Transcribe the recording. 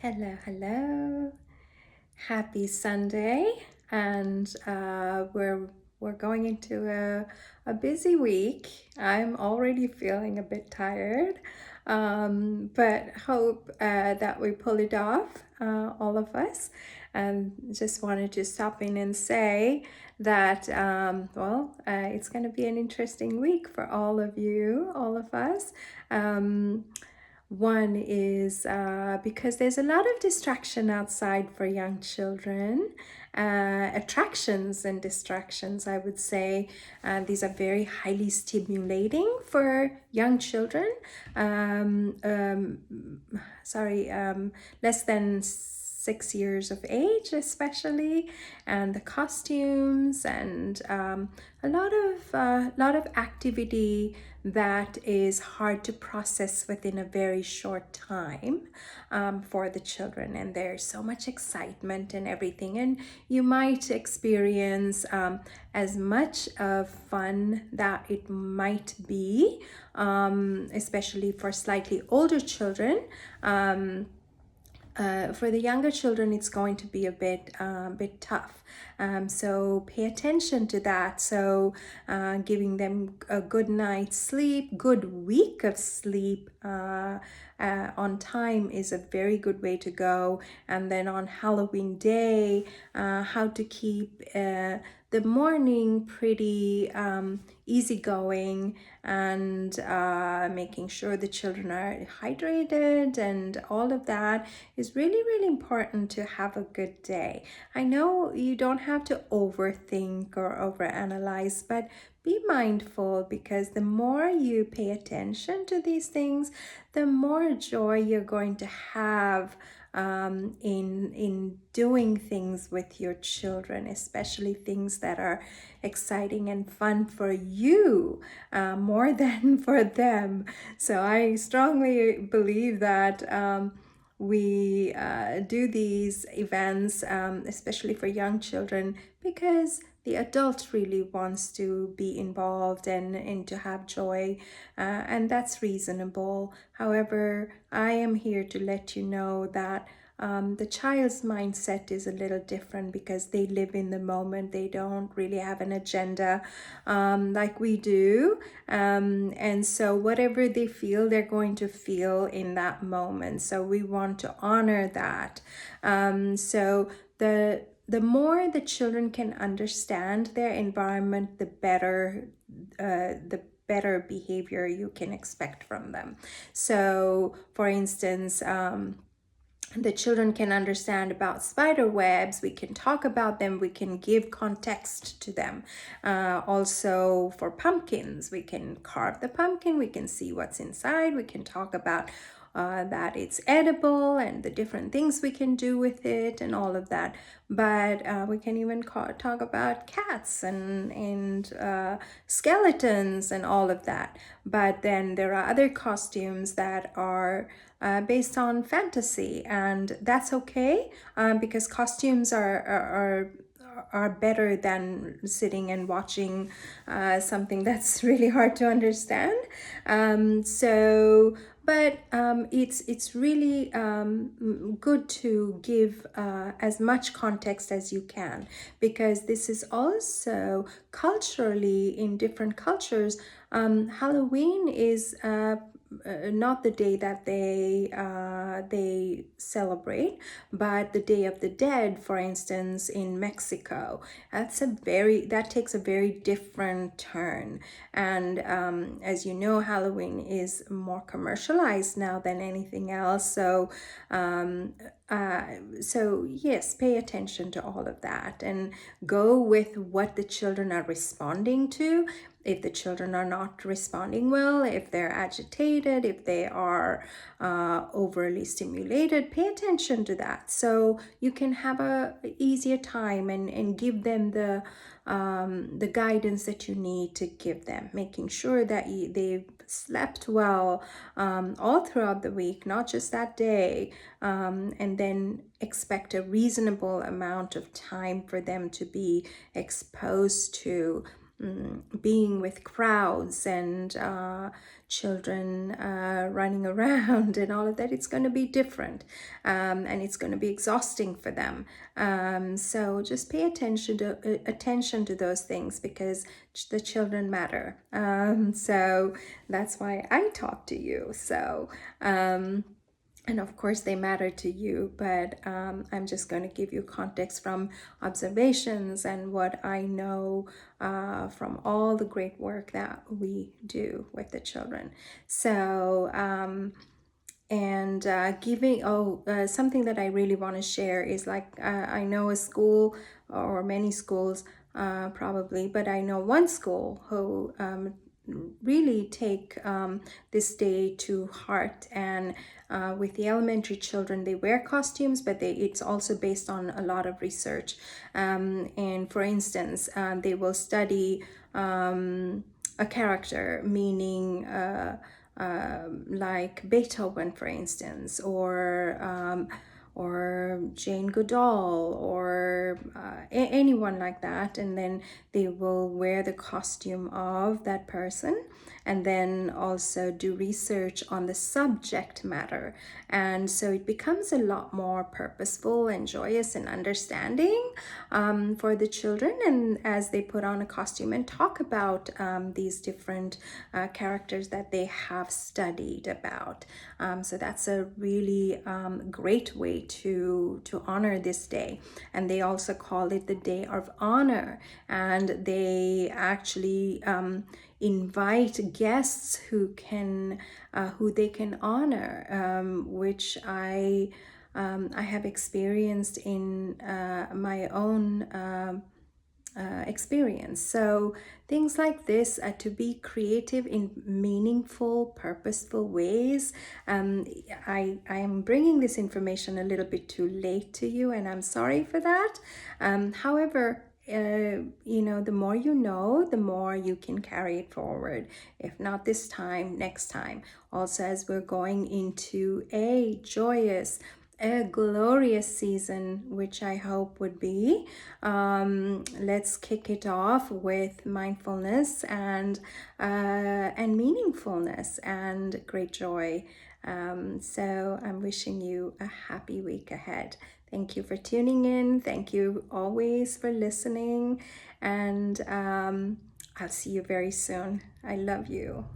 Hello, hello. Happy Sunday, and we're going into a busy week. I'm already feeling a bit tired, but hope that we pull it off, all of us. And just wanted to stop in and say that it's going to be an interesting week for all of you, all of us. One is because there's a lot of distraction outside for young children, attractions and distractions, I would say. These are very highly stimulating for young children. Um, um, Less than 6 years of age, especially, and the costumes and a lot of activity that is hard to process within a very short time for the children. And there's so much excitement and everything, and you might experience as much of fun that it might be, especially for slightly older children. For the younger children, it's going to be a bit tough. So pay attention to that. So giving them a good night's sleep, good week of sleep on time is a very good way to go. And then on Halloween day, how to keep the morning pretty easygoing, and making sure the children are hydrated and all of that is really, really important to have a good day. I know you don't have to overthink or overanalyze, but be mindful, because the more you pay attention to these things, the more joy you're going to have in doing things with your children, especially things that are exciting and fun for you more than for them. So I strongly believe that we do these events, especially for young children, because the adult really wants to be involved and to have joy, and that's reasonable. However, I am here to let you know that the child's mindset is a little different, because they live in the moment. They don't really have an agenda like we do. And so whatever they feel, they're going to feel in that moment. So we want to honor that. So the more the children can understand their environment, the better behavior you can expect from them. So, for instance, the children can understand about spider webs. We can talk about them. We can give context to them. Also, for pumpkins, we can carve the pumpkin. We can see what's inside. We can talk about that it's edible and the different things we can do with it and all of that. But we can even talk about cats and skeletons and all of that. But then there are other costumes that are based on fantasy, and that's okay, because costumes are better than sitting and watching something that's really hard to understand. It's really good to give as much context as you can, because this is also culturally, in different cultures, Halloween is not the day that they celebrate, but the Day of the Dead, for instance, in Mexico. That takes a very different turn. And as you know, Halloween is more commercialized now than anything else. So yes, pay attention to all of that and go with what the children are responding to. If the children are not responding well, if they're agitated, if they are overly stimulated, pay attention to that, so you can have a easier time and give them the guidance that you need to give them, making sure that they've slept well all throughout the week, not just that day, and then expect a reasonable amount of time for them to be exposed to being with crowds and children running around and all of that. It's going to be different, and it's going to be exhausting for them. So just pay attention to those things, because the children matter. So that's why I talk to you. So and of course they matter to you, but I'm just going to give you context from observations and what I know from all the great work that we do with the children. So and giving something that I really want to share is, like, I know a school, or many schools probably, but I know one school who really take this day to heart. And with the elementary children, they wear costumes, but it's also based on a lot of research. And for instance, they will study a character, meaning like Beethoven, for instance, or Jane Goodall, or anyone like that, and then they will wear the costume of that person, and then also do research on the subject matter. And so it becomes a lot more purposeful and joyous and understanding for the children, and as they put on a costume and talk about these different characters that they have studied about. So that's a really great way to honor this day. And they also call it the Day of Honor, and they actually invite guests who they can honor, which I have experienced in my own experience. So things like this, to be creative in meaningful, purposeful ways. I am bringing this information a little bit too late to you, and I'm sorry for that. However, the more you know, the more you can carry it forward. If not this time, next time. Also, as we're going into a joyous, a glorious season, which I hope would be. Let's kick it off with mindfulness and meaningfulness and great joy. So I'm wishing you a happy week ahead. Thank you for tuning in. Thank you always for listening. And I'll see you very soon. I love you.